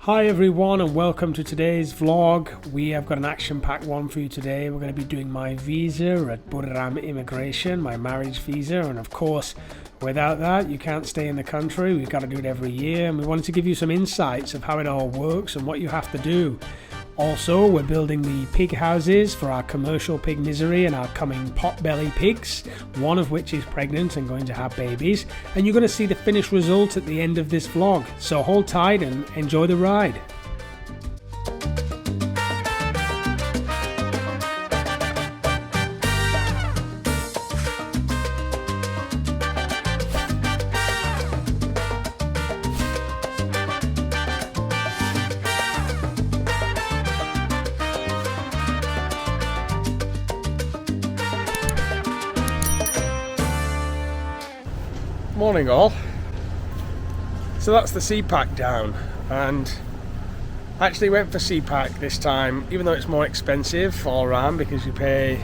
Hi everyone and welcome to today's vlog. We have got an action-packed one for you today. We're going to be doing my visa at Buriram Immigration, my marriage visa, and of course without that you can't stay in the country. We've got to do it every year, and we wanted to give you some insights of how it all works and what you have to do. Also, we're building the pig houses for our commercial pig misery and our coming pot-belly pigs, one of which is pregnant and going to have babies, and you're going to see the finished result at the end of this vlog. So hold tight and enjoy the ride. Morning all. So that's the CPAC down, and I actually went for CPAC this time, even though it's more expensive all around because you pay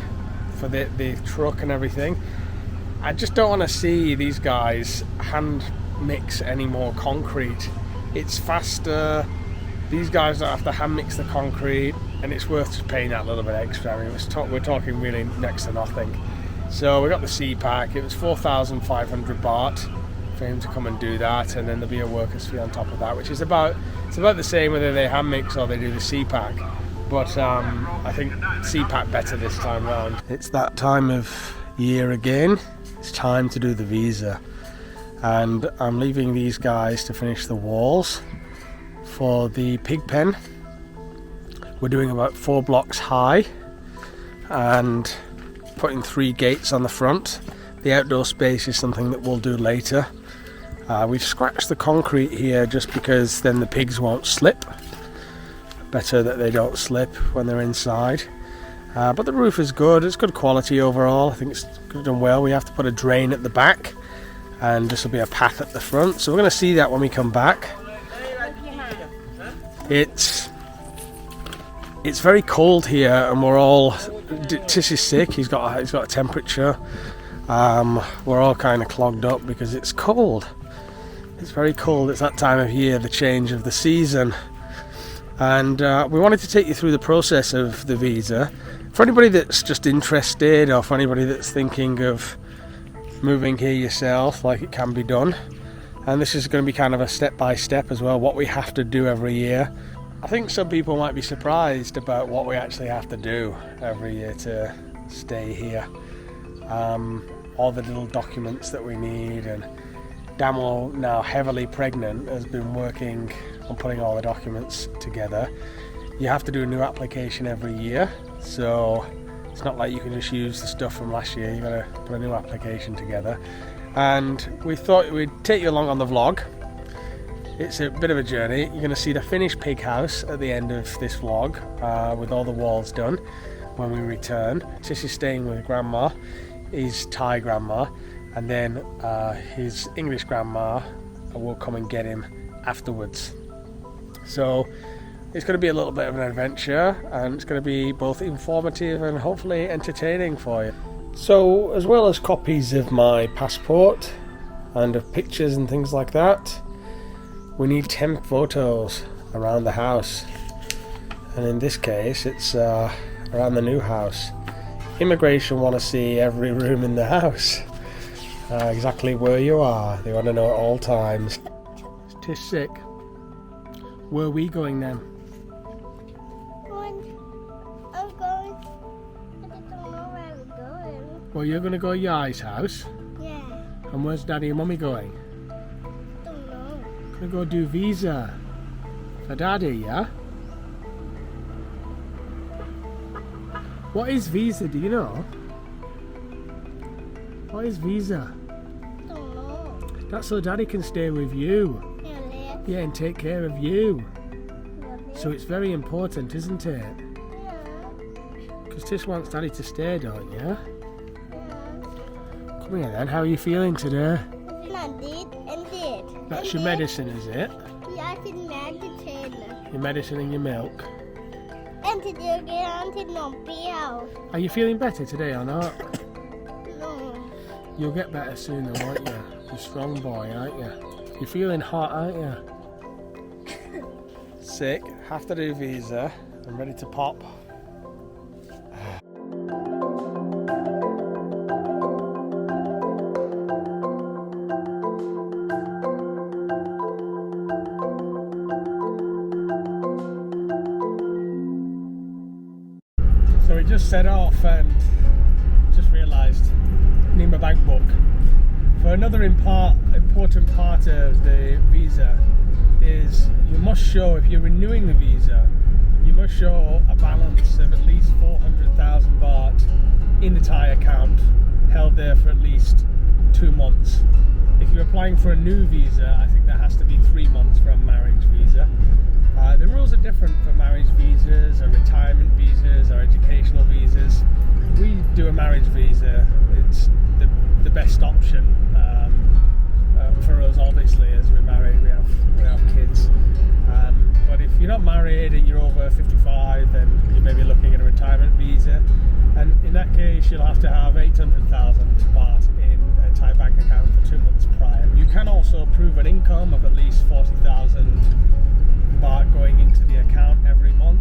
for the truck and everything. I just don't want to see these guys hand mix any more concrete. It's faster, these guys don't have to hand mix the concrete, and it's worth just paying that little bit extra. I mean, we're talking really next to nothing. So we got the CPAC, it was 4,500 baht for him to come and do that, and then there'll be a workers fee on top of that, which is about the same whether they hand mix or they do the CPAC. But I think CPAC better this time round. It's that time of year again, it's time to do the visa, and I'm leaving these guys to finish the walls for the pig pen. We're doing about 4 blocks high and putting 3 gates on the front. The outdoor space is something that we'll do later. We've scratched the concrete here just because then the pigs won't slip. Better that they don't slip when they're inside. But the roof is good, it's good quality overall. I think it's done well. We have to put a drain at the back, and this will be a path at the front. So we're going to see that when we come back. It's very cold here, and we're all. Tish is sick. He's got a temperature. We're all kind of clogged up because it's cold. It's very cold. It's that time of year, the change of the season, and we wanted to take you through the process of the visa. For anybody that's just interested, or for anybody that's thinking of moving here yourself, like it can be done. And this is going to be kind of a step by step as well, what we have to do every year. I think some people might be surprised about what we actually have to do every year to stay here. All the little documents that we need, and Damo, now heavily pregnant, has been working on putting all the documents together. You have to do a new application every year, so it's not like you can just use the stuff from last year. You've got to put a new application together, and we thought we'd take you along on the vlog. It's a bit of a journey. You're going to see the finished pig house at the end of this vlog, with all the walls done when we return. Tish is staying with grandma, his Thai grandma, and then his English grandma will come and get him afterwards. So it's going to be a little bit of an adventure, and it's going to be both informative and hopefully entertaining for you. So, as well as copies of my passport and of pictures and things like that, we need 10 photos around the house, and in this case it's around the new house. Immigration want to see every room in the house, exactly where you are. They want to know at all times. Is Tish sick? Where are we going then? I'm going. I just don't know where we're going. Well, you're going to go to Yai's house. Yeah. And where's Daddy and Mummy going? Don't know. Gonna go do visa for Daddy, yeah? What is visa, do you know? What is visa? Don't know. That's so Daddy can stay with you. Yeah, Yeah, and take care of you. let's. So it's very important, isn't it? Yeah. Because Tish wants Daddy to stay, don't you? Yeah. Come here then, how are you feeling today? It's not dead and dead. That's your medicine, is it? Yeah, it's medicine. Your medicine and your milk. And today again, I'm not pale. Are you feeling better today or not? No. You'll get better soon though, won't you? You're a strong boy, aren't you? You're feeling hot, aren't you? Sick. Have to do visa. I'm ready to pop. So we just set off and just realised I need my bank book. For another important part of the visa is you must show, if you're renewing the visa, you must show a balance of at least 400,000 baht in the Thai account held there for at least 2 months. If you're applying for a new visa, I think that has to be 3 months for a marriage visa. The rules are different for marriage visas or retirement visas or educational visas. We do a marriage visa. It's the best option for us, obviously, as we're married, we have kids. But if you're not married and you're over 55, then you may be looking at a retirement visa. And in that case, you'll have to have 800,000 baht in a Thai bank account for 2 months prior. You can also prove an income of at least 40,000 baht going into the account every month.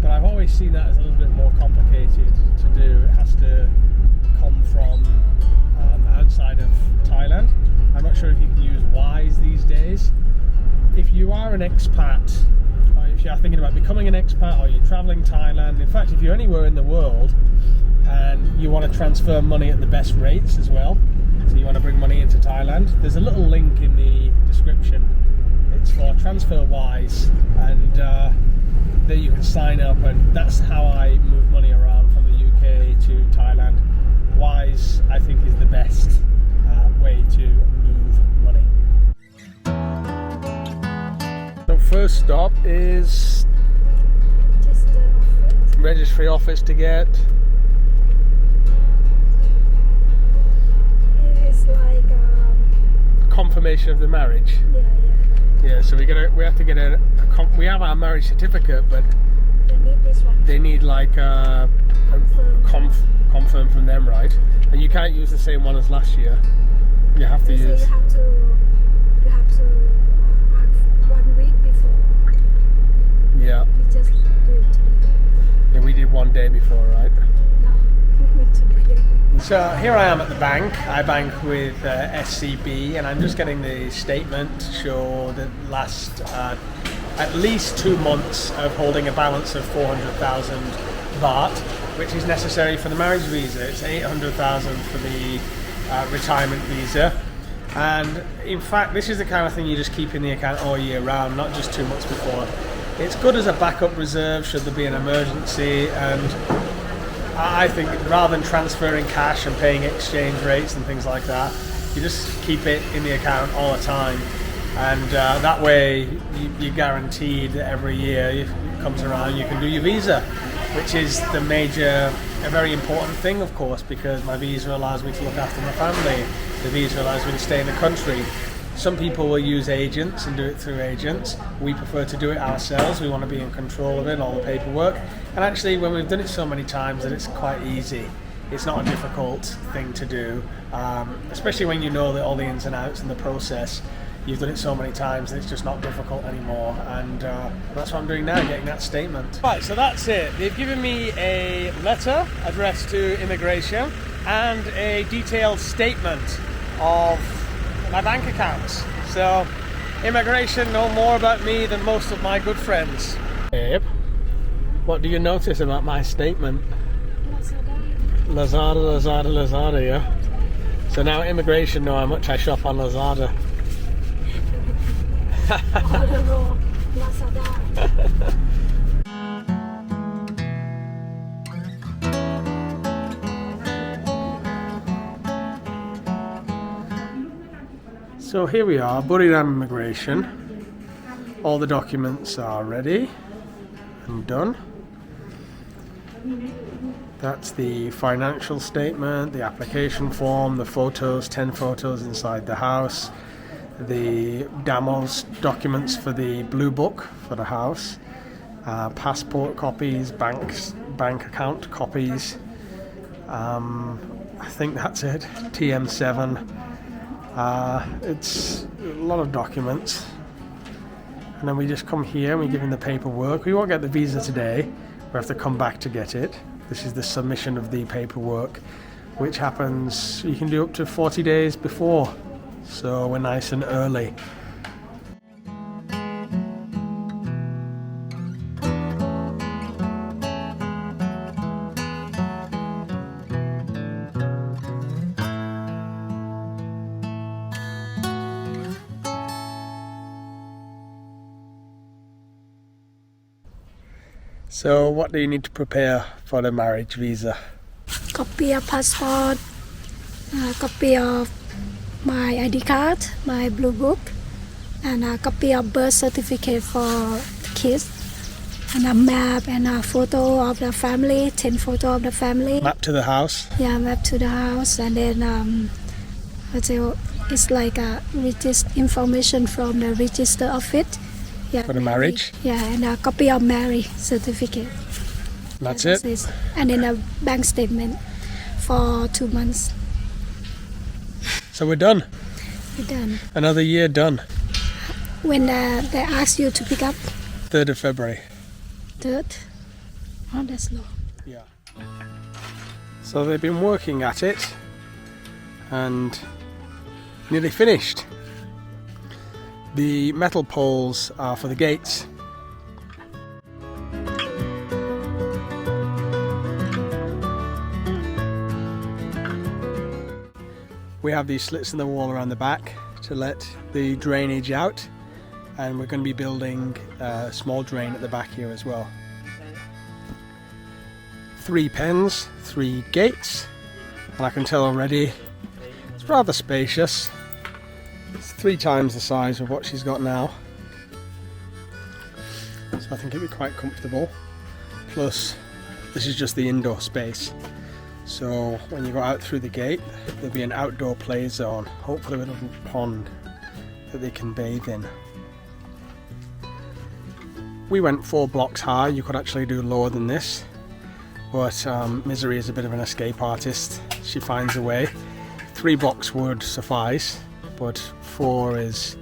But I've always seen that as a little bit more complicated to do. It has to come from outside of Thailand. I'm not sure if you can use Wise these days. If you are an expat, or if you're thinking about becoming an expat, or you're traveling Thailand, in fact, if you're anywhere in the world and you want to transfer money at the best rates as well, so you want to bring money into Thailand, there's a little link in the description. It's for TransferWise, and there you can sign up, and that's how I move money around from the UK to Thailand. Wise, I think, is the best way to move money. So first stop is registry office to get. It's like Confirmation of the marriage. Yeah, so we have to get we have our marriage certificate, but they need this one. they need like a confirm from them, right? And you can't use the same one as last year. You have to use. You have to ask 1 week before. Yeah. We just do it today. Yeah, we did 1 day before, right? No, we went today. So here I am at the bank. I bank with SCB, and I'm just getting the statement to show the last at least 2 months of holding a balance of 400,000 baht, which is necessary for the marriage visa. It's 800,000 for the retirement visa. And in fact, this is the kind of thing you just keep in the account all year round, not just 2 months before. It's good as a backup reserve should there be an emergency, and I think rather than transferring cash and paying exchange rates and things like that, you just keep it in the account all the time, and that way you're guaranteed that every year it comes around you can do your visa, which is a very important thing, of course, because my visa allows me to look after my family. The visa allows me to stay in the country. Some people will use agents and do it through agents. We prefer to do it ourselves. We want to be in control of it, all the paperwork. And actually, when we've done it so many times that it's quite easy. It's not a difficult thing to do, especially when you know all the ins and outs and the process. You've done it so many times that it's just not difficult anymore, and that's what I'm doing now, getting that statement. Right, so that's it. They've given me a letter addressed to immigration and a detailed statement of my bank accounts. So immigration know more about me than most of my good friends. Babe, what do you notice about my statement? Lazada, yeah? So now immigration know how much I shop on Lazada. So here we are, Buriram Immigration. All the documents are ready and done. That's the financial statement, the application form, the photos, 10 photos inside the house, the DAMO's documents for the blue book for the house, passport copies, bank account copies. I think that's it. TM7. It's a lot of documents. and then we just come here and we give him the paperwork. We won't get the visa today, we have to come back to get it. This is the submission of the paperwork, which happens, you can do up to 40 days before, so we're nice and early. So what do you need to prepare for the marriage visa? Copy of passport, copy of my ID card, my blue book, and a copy of birth certificate for the kids, and a map and a photo of the family, 10 photo of the family. Map to the house? Yeah, map to the house, and then it's like a information from the register office. Yeah, For the marriage? Yeah, and a copy of marriage certificate. That's Yeah, it? And then a bank statement for 2 months. So we're done. We're done. Another year done. When they ask you to pick up 3rd of February. 3rd, oh, that's low. Yeah. So they've been working at it and nearly finished. The metal poles are for the gates. We have these slits in the wall around the back to let the drainage out, and we're going to be building a small drain at the back here as well. 3 pens, 3 gates, and I can tell already it's rather spacious. It's 3 times the size of what she's got now, so I think it'll be quite comfortable. Plus, this is just the indoor space, so when you go out through the gate there'll be an outdoor play zone, hopefully with a little pond that they can bathe in. We went 4 blocks high. You could actually do lower than this, but Misery is a bit of an escape artist. She finds a way. 3 blocks would suffice, but 4 is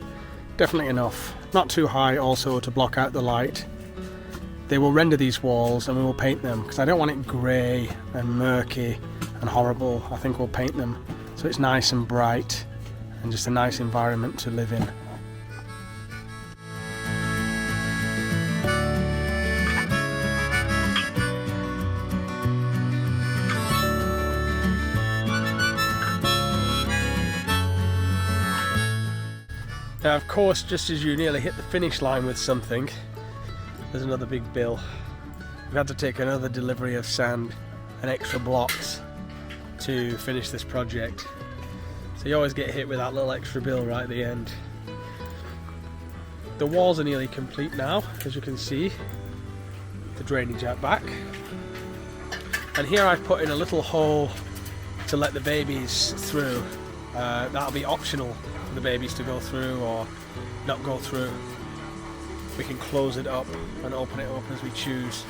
definitely enough. Not too high also to block out the light. They will render these walls and we will paint them, because I don't want it grey and murky and horrible. I think we'll paint them so it's nice and bright and just a nice environment to live in. Now, of course, just as you nearly hit the finish line with something, there's another big bill. We've had to take another delivery of sand and extra blocks to finish this project. So you always get hit with that little extra bill right at the end. The walls are nearly complete now, as you can see, the drainage out back. And here I've put in a little hole to let the babies through. That'll be optional for the babies to go through or not go through. We can close it up and open it up as we choose.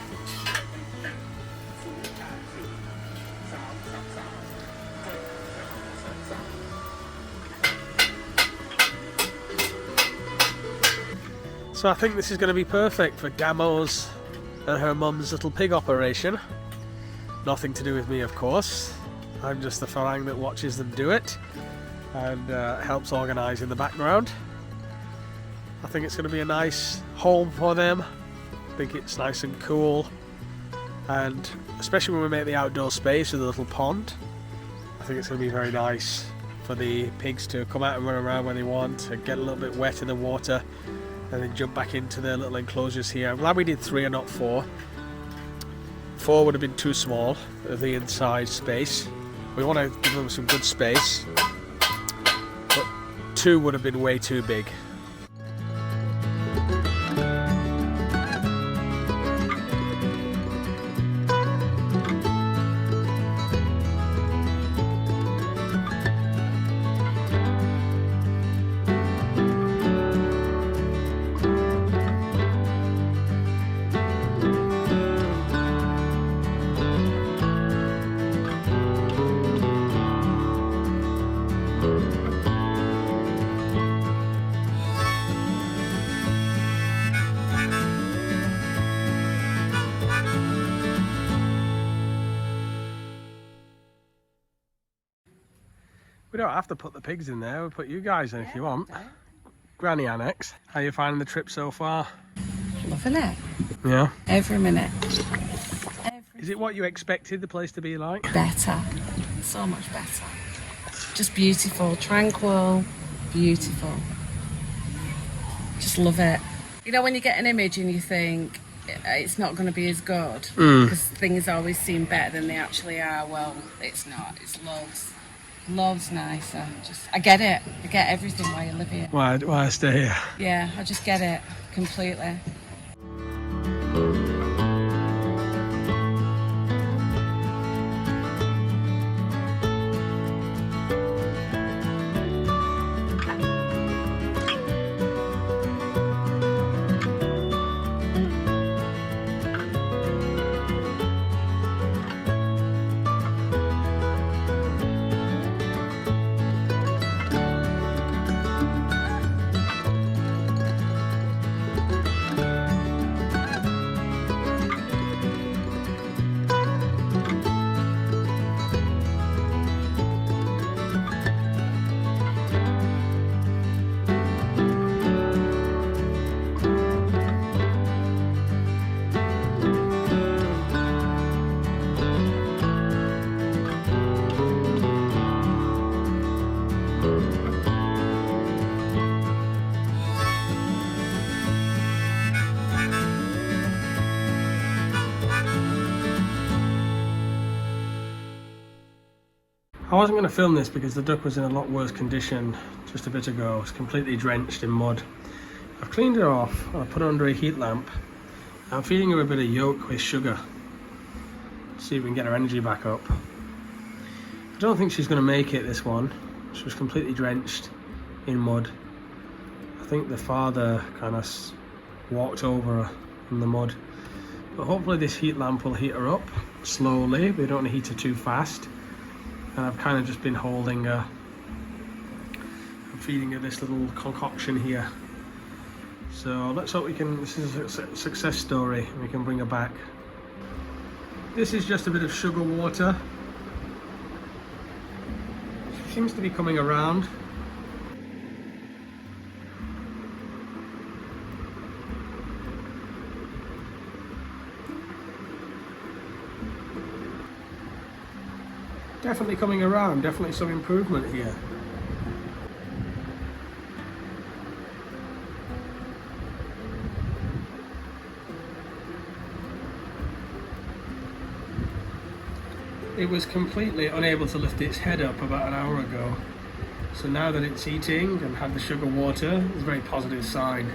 So I think this is going to be perfect for Damo's and her mum's little pig operation. Nothing to do with me, of course. I'm just the farang that watches them do it and helps organise in the background. I think it's going to be a nice home for them. I think it's nice and cool, and especially when we make the outdoor space with a little pond, I think it's going to be very nice for the pigs to come out and run around when they want and get a little bit wet in the water and then jump back into their little enclosures here. I'm glad we did 3 and not 4. 4 would have been too small of the inside space. We want to give them some good space, but 2 would have been way too big. We don't have to put the pigs in there. We'll put you guys in if you want. Granny Annex, how are you finding the trip so far? Loving it. Yeah. Every minute. Is it what you expected the place to be like? Better. So much better. Just beautiful, tranquil, beautiful. Just love it. You know when you get an image and you think it's not going to be as good because things always seem better than they actually are. Well, it's not. It's loads nicer. I get it. I get everything while you live here. Why stay here? Yeah, I just get it completely. I wasn't going to film this because the duck was in a lot worse condition just a bit ago. It's completely drenched in mud. I've cleaned her off and I put her under a heat lamp. I'm feeding her a bit of yolk with sugar. See if we can get her energy back up. I don't think she's going to make it, this one. She was completely drenched in mud. I think the father kind of walked over her in the mud. But hopefully this heat lamp will heat her up slowly. We don't want to heat her too fast. And I've kind of just been holding her. I'm feeding her this little concoction here. So let's hope we can, this is a success story, and we can bring her back. This is just a bit of sugar water. She seems to be coming around. Definitely coming around, definitely some improvement here. It was completely unable to lift its head up about an hour ago. So now that it's eating and had the sugar water, it's a very positive sign.